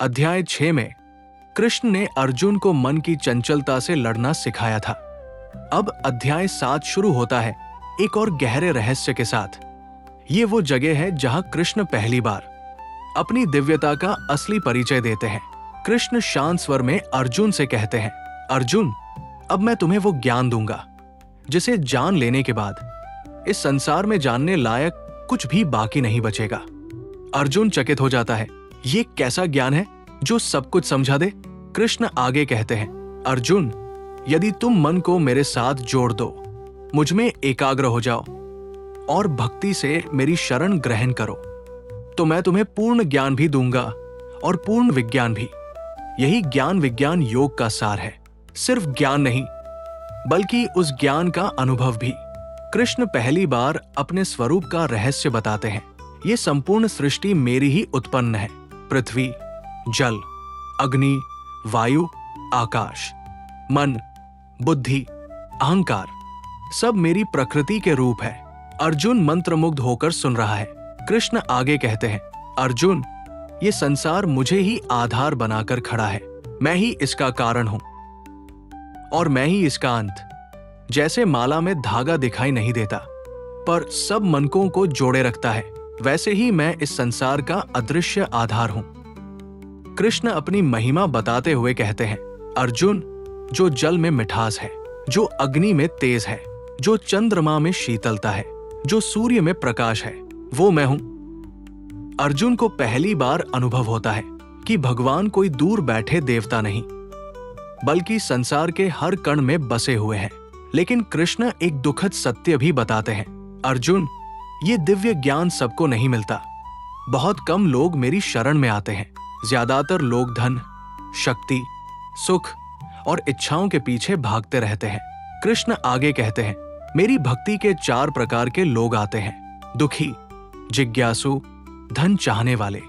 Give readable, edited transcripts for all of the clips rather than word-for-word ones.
अध्याय 6 में कृष्ण ने अर्जुन को मन की चंचलता से लड़ना सिखाया था। अब अध्याय 7 शुरू होता है एक और गहरे रहस्य के साथ। ये वो जगह है जहां कृष्ण पहली बार अपनी दिव्यता का असली परिचय देते हैं। कृष्ण शांत स्वर में अर्जुन से कहते हैं, अर्जुन, अब मैं तुम्हें वो ज्ञान दूंगा जिसे जान लेने के बाद इस संसार में जानने लायक कुछ भी बाकी नहीं बचेगा। अर्जुन चकित हो जाता है। ये कैसा ज्ञान है जो सब कुछ समझा दे? कृष्ण आगे कहते हैं, अर्जुन, यदि तुम मन को मेरे साथ जोड़ दो, मुझ में एकाग्र हो जाओ और भक्ति से मेरी शरण ग्रहण करो, तो मैं तुम्हें पूर्ण ज्ञान भी दूंगा और पूर्ण विज्ञान भी। यही ज्ञान विज्ञान योग का सार है। सिर्फ ज्ञान नहीं, बल्कि उस ज्ञान का अनुभव भी। कृष्ण पहली बार अपने स्वरूप का रहस्य बताते हैं। ये संपूर्ण सृष्टि मेरी ही उत्पन्न है। पृथ्वी, जल, अग्नि, वायु, आकाश, मन, बुद्धि, अहंकार, सब मेरी प्रकृति के रूप है। अर्जुन मंत्रमुग्ध होकर सुन रहा है। कृष्ण आगे कहते हैं, अर्जुन, ये संसार मुझे ही आधार बनाकर खड़ा है। मैं ही इसका कारण हूं और मैं ही इसका अंत। जैसे माला में धागा दिखाई नहीं देता पर सब मनकों को जोड़े रखता है, वैसे ही मैं इस संसार का अदृश्य आधार हूं। कृष्ण अपनी महिमा बताते हुए कहते हैं, अर्जुन, जो जल में मिठास है, जो अग्नि में तेज है, जो चंद्रमा में शीतलता है, जो सूर्य में प्रकाश है, वो मैं हूं। अर्जुन को पहली बार अनुभव होता है कि भगवान कोई दूर बैठे देवता नहीं, बल्कि संसार के हर कण में बसे हुए हैं। लेकिन कृष्ण एक दुखद सत्य भी बताते हैं, अर्जुन, ये दिव्य ज्ञान सबको नहीं मिलता। बहुत कम लोग मेरी शरण में आते हैं। ज्यादातर लोग धन, शक्ति, सुख और इच्छाओं के पीछे भागते रहते हैं। कृष्ण आगे कहते हैं, मेरी भक्ति के 4 प्रकार के लोग आते हैं, दुखी, जिज्ञासु, धन चाहने वाले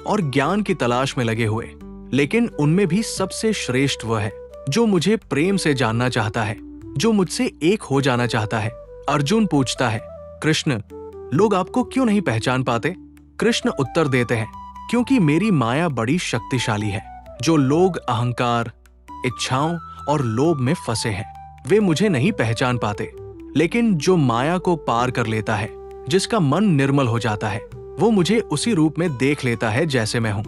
और ज्ञान की तलाश में लगे हुए। लेकिन उनमें भी सबसे श्रेष्ठ वह है जो मुझे प्रेम से जानना चाहता है, जो मुझसे एक हो जाना चाहता है। अर्जुन पूछता है, कृष्ण, लोग आपको क्यों नहीं पहचान पाते? कृष्ण उत्तर देते हैं, क्योंकि मेरी माया बड़ी शक्तिशाली है। जो लोग अहंकार, इच्छाओं और लोभ में फंसे हैं, वे मुझे नहीं पहचान पाते। लेकिन जो माया को पार कर लेता है, जिसका मन निर्मल हो जाता है, वो मुझे उसी रूप में देख लेता है जैसे मैं हूं।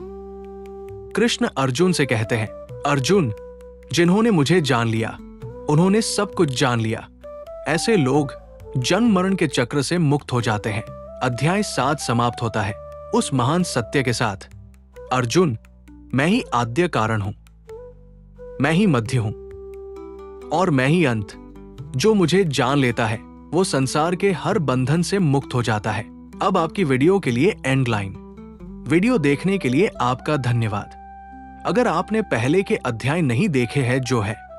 कृष्ण अर्जुन से कहते हैं, अर्जुन, जिन्होंने मुझे जान लिया, उन्होंने सब कुछ जान लिया। ऐसे लोग जन्म मरण के चक्र से मुक्त हो जाते हैं। अध्याय 7 समाप्त होता है उस महान सत्य के साथ, अर्जुन, मैं ही आद्य कारण हूं, मैं ही मध्य हूं और मैं ही अंत। जो मुझे जान लेता है वो संसार के हर बंधन से मुक्त हो जाता है। अब आपकी वीडियो के लिए एंड लाइन। वीडियो देखने के लिए आपका धन्यवाद। अगर आपने पहले के अध्याय नहीं देखे हैं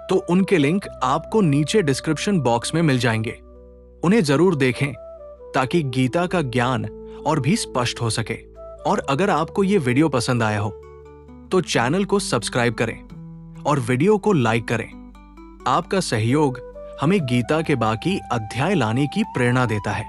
तो उनके लिंक आपको नीचे डिस्क्रिप्शन बॉक्स में मिल जाएंगे। उन्हें जरूर देखें ताकि गीता का ज्ञान और भी स्पष्ट हो सके। और अगर आपको ये वीडियो पसंद आया हो तो चैनल को सब्सक्राइब करें और वीडियो को लाइक करें। आपका सहयोग हमें गीता के बाकी अध्याय लाने की प्रेरणा देता है।